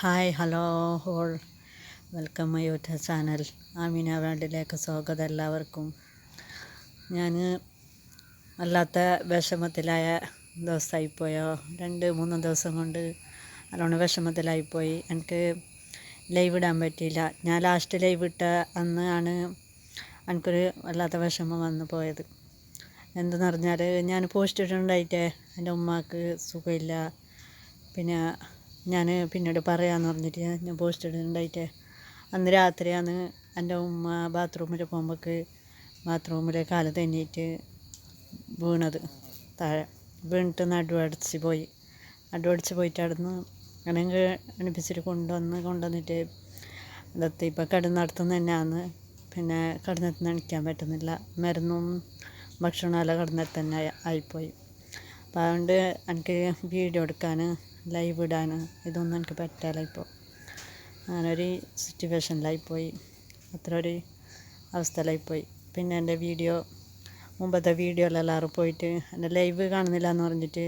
Hi hello all welcome my YouTube channel Aameena വേൾഡിലേക്ക് സ്വാഗതം എല്ലാവർക്കും. ഞാൻ വല്ലാത്ത വിഷമത്തിലായ ദിവസമായിപ്പോയോ, 2-3 ദിവസം കൊണ്ട് നല്ലോണം വിഷമത്തിലായിപ്പോയി. എനിക്ക് ലൈവ് ഇടാൻ പറ്റിയില്ല. ഞാൻ ലാസ്റ്റ് ലൈവ് ഇട്ട അന്ന് ആണ് എനിക്കൊരു വല്ലാത്ത വിഷമം വന്നു പോയത്. എന്തെന്ന് പറഞ്ഞാൽ, ഞാൻ പോസ്റ്റ് ഇട്ടിട്ടുണ്ടായിട്ടേ എൻ്റെ ഉമ്മാക്ക് സുഖമില്ല. പിന്നെ ഞാൻ പിന്നീട് പറയാമെന്ന് പറഞ്ഞിട്ട് ഞാൻ പോസ്റ്റ് ഇടുന്നുണ്ടായിട്ട് അന്ന് രാത്രിയാണ് എൻ്റെ ഉമ്മ ബാത്റൂമിൽ പോകുമ്പോൾക്ക് ബാത്റൂമിൽ കാല് തെന്നിയിട്ട് വീണത്. താഴെ വീണിട്ട് നടുവടിച്ച് പോയിട്ട് അവിടുന്ന് അങ്ങനെ എണിപ്പിച്ചിട്ട് കൊണ്ടുവന്നിട്ട് അതെത്തി ഇപ്പം കിടന്നിടത്തുനിന്ന് തന്നെയാണ്. പിന്നെ കിടന്നിട്ട് എണിക്കാൻ പറ്റുന്നില്ല. മരുന്നും ഭക്ഷണമെല്ലാം കിടന്നിട്ട് തന്നെ ആയിപ്പോയി. അപ്പം അതുകൊണ്ട് എനിക്ക് വീഡിയോ എടുക്കാൻ, ലൈവ് ഇടാൻ ഇതൊന്നും എനിക്ക് പറ്റില്ല. ഇപ്പോൾ അങ്ങനൊരു സിറ്റുവേഷനിലായിപ്പോയി, അത്ര ഒരു അവസ്ഥയിലായിപ്പോയി. പിന്നെ എൻ്റെ മുമ്പത്തെ വീഡിയോയിലെല്ലാവരും പോയിട്ട് എൻ്റെ ലൈവ് കാണുന്നില്ല എന്ന് പറഞ്ഞിട്ട്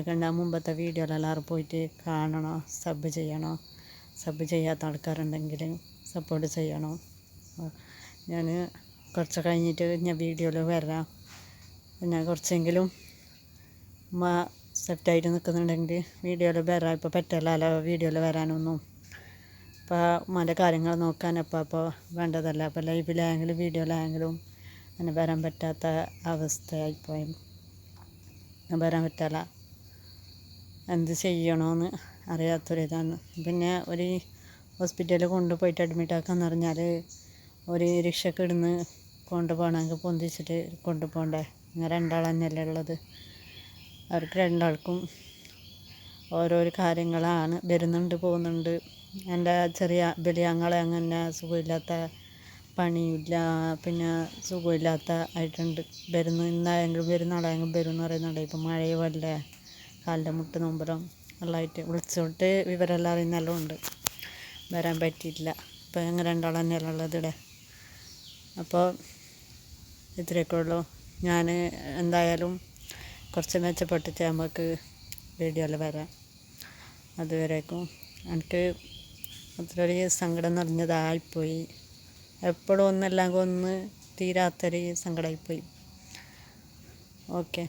കണ്ട മുമ്പത്തെ വീഡിയോയിലെല്ലാവരും പോയിട്ട് കാണണോ, സബ് ചെയ്യണോ. സബ് ചെയ്യാത്ത ആൾക്കാരുണ്ടെങ്കിൽ സപ്പോർട്ട് ചെയ്യണോ. ഞാൻ കുറച്ച് കഴിഞ്ഞിട്ട് ഞാൻ വീഡിയോയിൽ വരാം. പിന്നെ കുറച്ചെങ്കിലും സെറ്റായിട്ട് നിൽക്കുന്നുണ്ടെങ്കിൽ വീഡിയോയിൽ വരാം. ഇപ്പോൾ പറ്റില്ലല്ലോ വീഡിയോയിൽ വരാനൊന്നും. അപ്പോൾ ഉമ്മാൻ്റെ കാര്യങ്ങൾ നോക്കാൻ അപ്പോൾ വേണ്ടതല്ല. അപ്പോൾ ലൈവിലായെങ്കിലും വീഡിയോയിലായെങ്കിലും അങ്ങനെ വരാൻ പറ്റാത്ത അവസ്ഥയായിപ്പോയി. വരാൻ പറ്റില്ല. എന്ത് ചെയ്യണമെന്ന് അറിയാത്തൊരിതാണ്. പിന്നെ ഒരു ഹോസ്പിറ്റലിൽ കൊണ്ടുപോയിട്ട് അഡ്മിറ്റാക്കാന്ന് പറഞ്ഞാൽ ഒരു രക്ഷക്ക് ഇടുന്ന് കൊണ്ടുപോകണമെങ്കിൽ പൊന്തിച്ചിട്ട് കൊണ്ടുപോകണ്ടേ. അങ്ങനെ 2 ആൾ തന്നെയല്ലേ ഉള്ളത്. അവർക്ക് 2 ആൾക്കും ഓരോരോ കാര്യങ്ങളാണ്. പോകുന്നുണ്ട്. എൻ്റെ വലിയ ആങ്ങളെ അങ്ങനെ സുഖമില്ലാത്ത പണിയില്ല, പിന്നെ സുഖമില്ലാത്ത ആയിട്ടുണ്ട്. ഇന്നായെങ്കിലും നാളെയെങ്കിലും എന്ന് പറയുന്നുണ്ട്. ഇപ്പം മഴയുമല്ലേ, കാലിൻ്റെ മുട്ട് നോമ്പലും എല്ലാമായിട്ട് വിളിച്ചോട്ട് വിവരമെല്ലാം അറിയുന്നെല്ലാം ഉണ്ട്. വരാൻ പറ്റിയിട്ടില്ല. ഇപ്പം ഞങ്ങൾ 2 ആൾ തന്നെയല്ലേ ഉള്ളത് ഇവിടെ. അപ്പോൾ ഇത്രയൊക്കെ ഉള്ളൂ. ഞാൻ എന്തായാലും കുറച്ച് മെച്ചപ്പെട്ടിട്ട് നമുക്ക് വീഡിയോയിൽ വരാം. അതുവരേക്കും എനിക്ക് അത്രയൊരു സങ്കടം നിറഞ്ഞതായിപ്പോയി. എപ്പോഴും ഒന്നെല്ലാം തീരാത്തൊരു സങ്കടമായിപ്പോയി. ഓക്കെ.